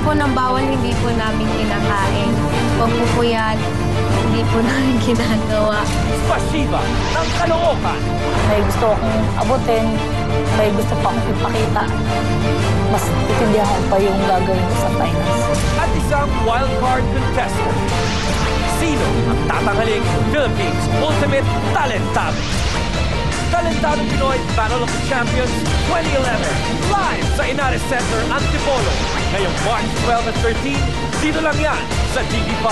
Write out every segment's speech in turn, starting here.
po ng bawal, hindi po namin kinakain. Pagpupuyat, hindi po namin ginagawa. Pasiba ng Caloocan. May gusto akong abutin, may gusto pa akong ipakita. Mas itindihan ko pa yung gagawin ko sa finals. At isang wildcard contestant. Sino ang tatanghaling Philippines Ultimate Talentado? Talentado Pinoy Battle of the Champions 2011. Live sa Inares Center, Antipolo. Ngayong March 12 at 13, dito lang yan sa TV5.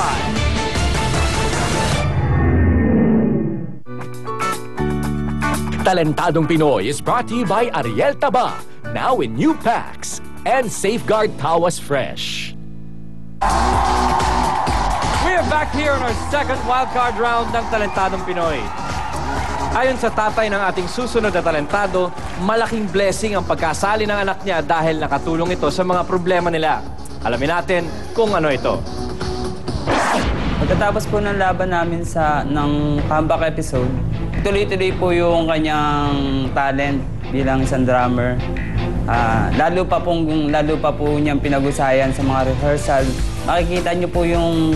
Talentadong Pinoy is brought to you by Ariel Taba, now in new packs, and Safeguard Tawas Fresh. We are back here on our second wildcard round ng Talentadong Pinoy. Ayon sa tatay ng ating susunod na talentado, malaking blessing ang pagkasali ng anak niya dahil nakatulong ito sa mga problema nila. Alamin natin kung ano ito. Pagkatapos po ng laban namin ng comeback episode, tuloy-tuloy po yung kanyang talent bilang isang drummer. Lalo pa po niyang pinag-usayan sa mga rehearsal. Makikita niyo po yung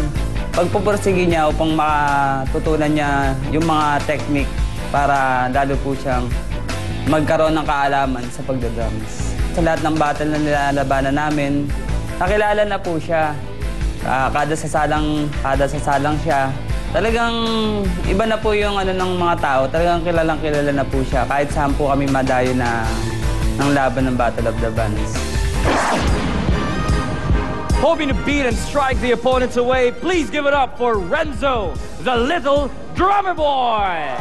pagpupursige niya upang makatutunan niya yung mga technique para lalo po siyang magkaroon ng kaalaman sa pagdadrums. Sa lahat ng battle na nilalabanan namin, nakilala na po siya. Kada sasalang siya. Talagang iba na po yung ng mga tao. Talagang kilala na po siya. Kahit saan po kami madayo ng laban ng Battle of the Bands. Hoping to beat and strike the opponents away, please give it up for Renzo, the Little Drummer Boy!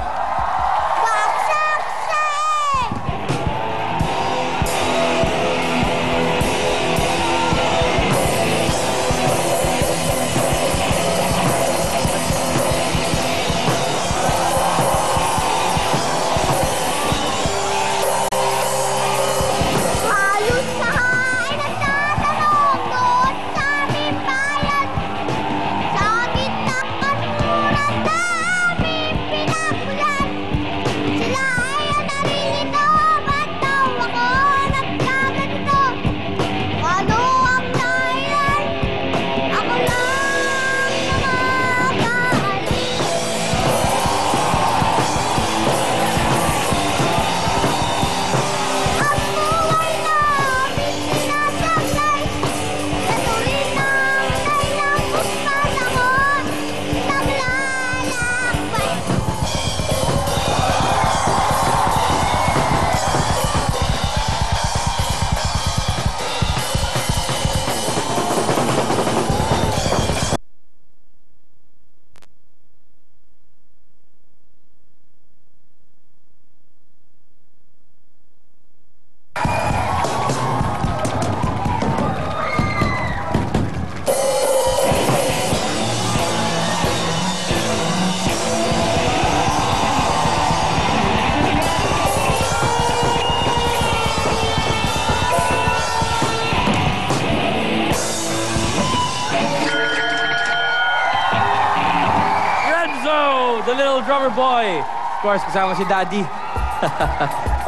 The Little Drummer Boy. Of course, kasama si Daddy.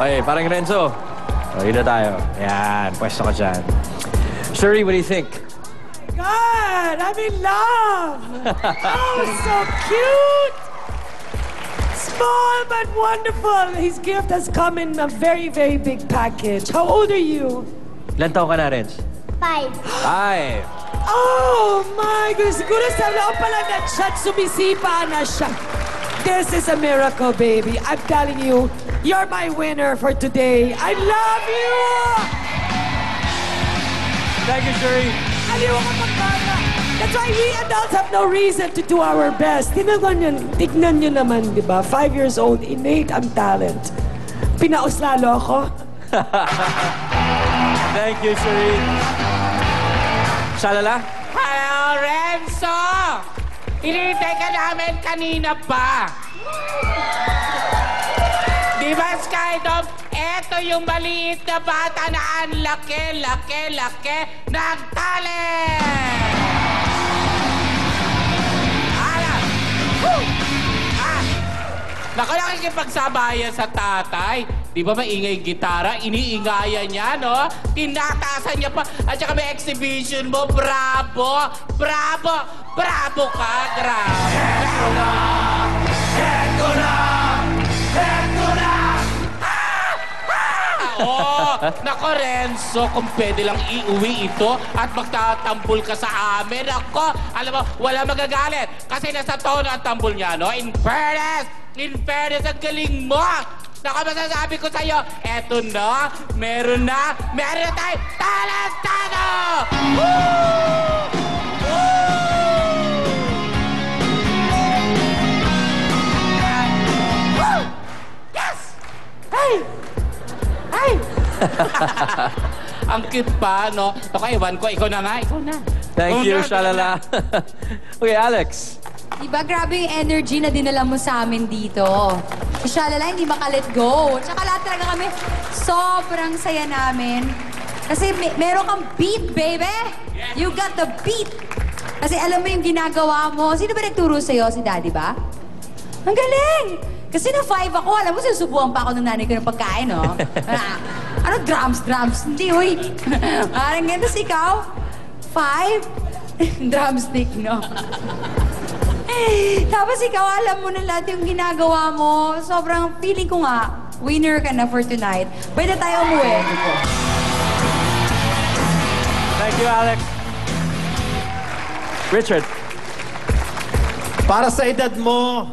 Okay, parang Renzo. O, yun na tayo. Ayan, pwesto ka dyan. Shuri, what do you think? God, I'm in love! Oh, so cute! Small but wonderful. His gift has come in a very, very big package. How old are you? Ilan taon ka na, Renz? 5. 5. Oh my goodness. Siguro sa loob pala na siya, sumisipa na siya. This is a miracle, baby. I'm telling you, you're my winner for today. I love you! Thank you, Shuri. Aliw ka magkala. That's why we adults have no reason to do our best. Tignan nyo naman, di ba? 5 years old, innate ang talent. Pinauslalo ako. Thank you, Shuri. Shalala? Hello, Renzo! Hinihintay ka namin kanina pa. Di ba, Skydom? Eto yung maliit na bata na ang laki ng talent! Naku, nakikipagsabayan sa tatay. Di ba maingay yung gitara? Iniingayan niya, no? Tinatasan niya pa. At saka may exhibition mo. Bravo! Bravo! Bravo ka! Grabe! Oh, nako Renzo, kung pwede lang iuwi ito at magtatambol ka sa amin. Ako, alam mo, wala magagalit. Kasi nasa tono ang tambol niya, no? In fairness, ang galing mo. Nako, masasabi ko sa'yo, eto na, meron na tayong talentado! Woo! Woo! Yes! Hey! Ay! Ang cute pa, no? Ako, ewan ko. Ikaw na nga. Ikaw na. Thank you, Shalala. Okay, Alex. Diba grabe yung energy na dinala mo sa amin dito. Si Shalala, hindi maka-let go. Tsaka lahat talaga kami, sobrang saya namin. Kasi meron kang beat, baby! You got the beat! Kasi alam mo yung ginagawa mo. Sino ba nagturo sa'yo? Si Daddy ba? Ang galing! Kasi na 5 ako, alam mo, sinusubuhan pa ako ng nanay ko ng pagkain, no? Ano, drums? Hindi, uy. Parang ganito ikaw? 5? Drumstick, no? Tapos ikaw, alam mo na lahat yung ginagawa mo. Sobrang feeling ko nga, winner ka na for tonight. Pwede tayo umuwi. Thank you, Alex. Richard. Para sa edad mo,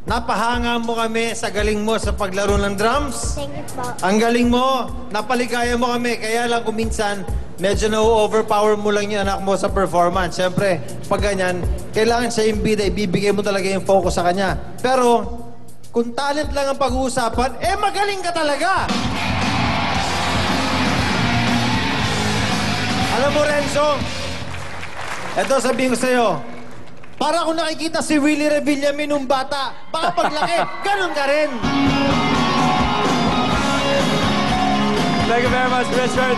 napahanga mo kami sa galing mo sa paglaro ng drums. Thank you po. Ang galing mo, napaligaya mo kami. Kaya lang kung minsan, medyo na-overpower mo lang yung anak mo sa performance. Siyempre, pag ganyan, kailangan siya yung bida, ibibigay mo talaga yung focus sa kanya. Pero, kung talent lang ang pag-uusapan, magaling ka talaga! Alam mo, Renzo, eto sabihin ko sa'yo, para kung nakikita si Willie Revillame nung bata, baka paglaki, ganun ka rin. Thank you very much, Richard.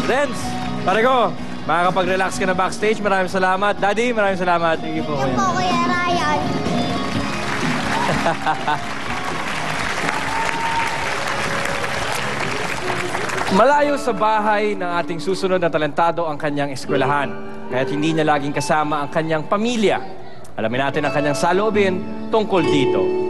Renz, Parego, makakapag-relax ka na backstage. Maraming salamat. Daddy, maraming salamat. Thank you po. Yan po, Kuya Ryan. Malayo sa bahay ng ating susunod na talentado ang kanyang eskwelahan. Kaya't hindi niya laging kasama ang kanyang pamilya. Alamin natin ang kanyang saloobin tungkol dito.